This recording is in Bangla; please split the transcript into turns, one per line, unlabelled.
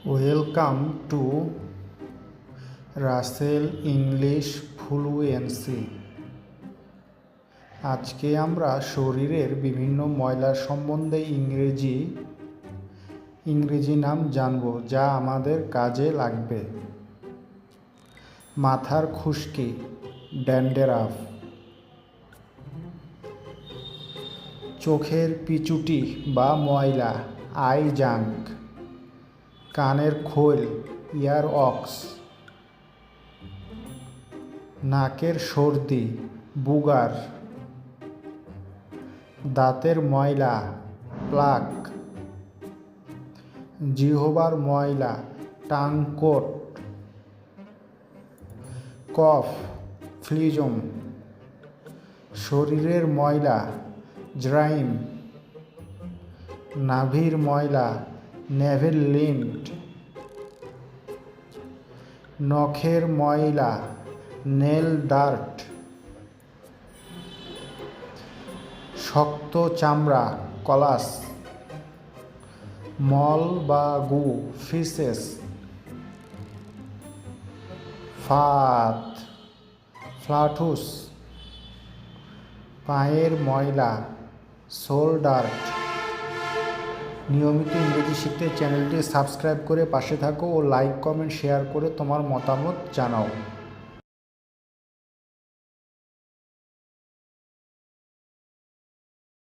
Welcome to Russell English fluency. আজকে আমরা শরীরের বিভিন্ন ময়লা সম্বন্ধে ইংরেজি নাম জানব, যা আমাদের কাজে লাগবে। মাথার খুশকি, ড্যান্ড্রাফ। চোখের পিচুটি বা ময়লা, আই জাঙ্ক। কানের খোল, ইয়ার অক্স। নাকের সর্দি, বুগার। দাঁতের ময়লা, প্লাক। জিহ্বার ময়লা, টাং কোট। কফ, ফ্লিজম। শরীরের ময়লা, জ্রাইম। নাভির ময়লা, নেভেল লিম্ফ। নখের ময়লা, নেল ডার্ট। শক্ত চামড়া, কলাস। মল বা গু, ফিসেস। ফাত, ফ্লাটুস। পায়ের ময়লা, সোল ডার্ট। নিয়মিত ইংরেজি শিখতে চ্যানেলটি সাবস্ক্রাইব করে পাশে থাকো ও লাইক, কমেন্ট, শেয়ার করে তোমার মতামত জানাও।